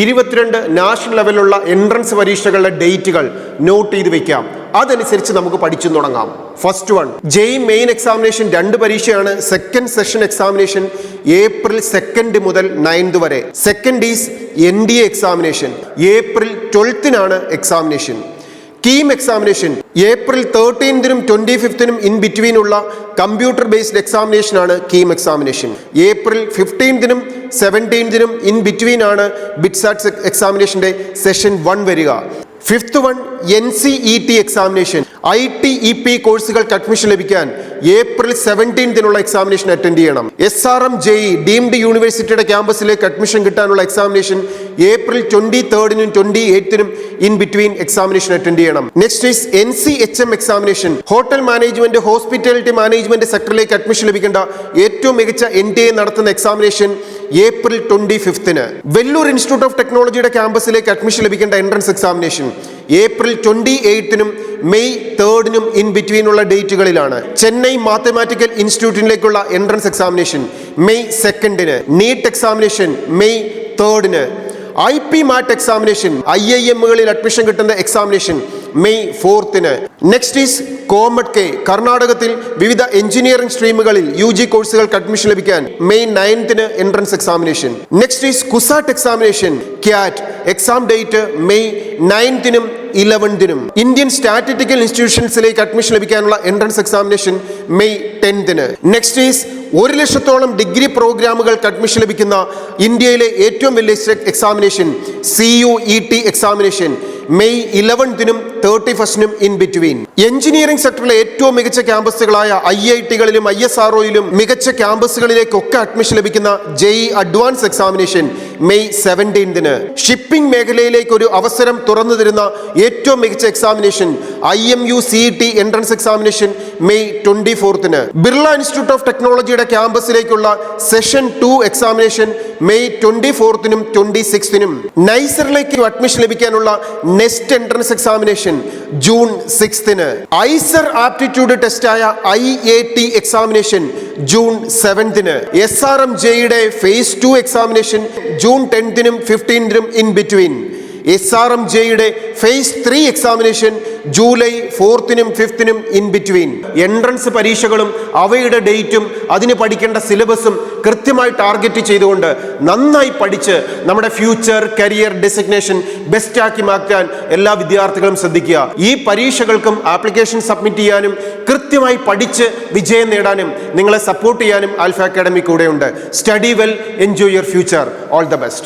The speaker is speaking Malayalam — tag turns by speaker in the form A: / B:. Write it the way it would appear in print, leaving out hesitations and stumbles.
A: 22 നാഷണൽ ലെവലിലുള്ള എൻട്രൻസ് പരീക്ഷകളുടെ ഡേറ്റുകൾ നോട്ട് ചെയ്ത് വെക്കാം. അതനുസരിച്ച് നമുക്ക് പഠിച്ചു തുടങ്ങാം. First one, JEE main examination 2 പരീക്ഷയാണ്. സെക്കൻഡ് സെഷൻ എക്സാമിനേഷൻ April 2 മുതൽ 9 വരെ. Second is NDA examination. April 12 examination. KEAM examination April 13 25 in between ഉള്ള കമ്പ്യൂട്ടർ ബേസ്ഡ് എക്സാമിനേഷൻ ആണ് KEAM examination. April 15 17 in between ആണ് ബിറ്റ്സാറ്റ് എക്സാമിനേഷന്റെ സെഷൻ 1 വരിക. Fifth one, NCET examination. ITEP കോഴ്സുകൾക്ക് അഡ്മിഷൻ ലഭിക്കാൻ April 17 എക്സാമിനേഷൻ അറ്റൻഡ് ചെയ്യണം. SRM JEE ഡീംഡ് യൂണിവേഴ്സിറ്റിയുടെ ക്യാമ്പസിലേക്ക് അഡ്മിഷൻ കിട്ടാനുള്ള examination April 23 28 in between examination attend ചെയ്യണം. Next is NCHM examination. Hotel management, hospitality management സെക്ടറിലേക്ക് അഡ്മിഷൻ ലഭിക്കേണ്ട ഏറ്റവും മികച്ച NTA നടത്തുന്ന examination April 25. Vellore institute of ടെക്നോളജിയുടെ ക്യാമ്പസിലേക്ക് അഡ്മിഷൻ ലഭിക്കേണ്ട entrance examination April 28 May 3 in between ഉള്ള ഡേറ്റുകളിലാണ്. ചെന്നൈ മാത്തമാറ്റിക്കൽ ഇൻസ്റ്റിറ്റ്യൂട്ടിലേക്കുള്ള entrance examination May 2. NEET examination May 3. IP MAT examination IIM-കളിൽ അഡ്മിഷൻ കിട്ടുന്ന examination May 4. Next is COMEDK കർണാടകത്തിൽ വിവിധ എഞ്ചിനീയറിംഗ് സ്ട്രീമുകളിൽ UG കോഴ്സുകൾക്ക് അഡ്മിഷൻ ലഭിക്കാൻ May 9 entrance examination. Next is CUSAT examination CAT. Exam date May 9 11 Indian statistical ഇൻസ്റ്റിറ്റ്യൂഷൻസിലേക്ക് അഡ്മിഷൻ ലഭിക്കാനുള്ള entrance examination May 10. Next is 1,00,000 degree പ്രോഗ്രാമുകൾക്ക് അഡ്മിഷൻ ലഭിക്കുന്ന ഇന്ത്യയിലെ ഏറ്റവും വലിയ examination CUET examination May 11 31 in between. Engineering സെക്ടറിലെ ഏറ്റവും മികച്ച ക്യാമ്പസുകളായ IIT-കളിലും ISRO-യിലും മികച്ച ക്യാമ്പസുകളിലേക്കൊക്കെ അഡ്മിഷൻ ലഭിക്കുന്ന JEE advance examination May 17. Shipping മേഖലയിലേക്ക് ഒരു അവസരം തുറന്നു തരുന്ന ഏറ്റവും മികച്ച examination IMU CET entrance examination May 24. Birla institute of ടെക്നോളജിയുടെ ക്യാമ്പസിലേക്കുള്ള സെഷൻ 2 എക്സാമിനേഷൻ May 24 26. നൈസറിലേക്ക് അഡ്മിഷൻ ലഭിക്കാനുള്ള next entrance examination June 6. IISER aptitude ടെസ്റ്റായ IAT examination June 7. SRM JEE phase 2 examination June 10 15 in between. SRM JEE phase 3 examination July 4 5 in between. Entrance പരീക്ഷകളും അവയുടെ ഡേറ്റും അതിന് പഠിക്കേണ്ട സിലബസും കൃത്യമായി ടാർഗറ്റ് ചെയ്തുകൊണ്ട് നന്നായി പഠിച്ച് നമ്മുടെ ഫ്യൂച്ചർ കരിയർ ഡെസിഗ്നേഷൻ ബെസ്റ്റാക്കി മാറ്റാൻ എല്ലാ വിദ്യാർത്ഥികളും ശ്രദ്ധിക്കുക. ഈ പരീക്ഷകൾക്കും ആപ്ലിക്കേഷൻ സബ്മിറ്റ് ചെയ്യാനും കൃത്യമായി പഠിച്ച് വിജയം നേടാനും നിങ്ങളെ സപ്പോർട്ട് ചെയ്യാനും ആൽഫ അക്കാഡമി കൂടെയുണ്ട്. Study well, enjoy your future. All the best.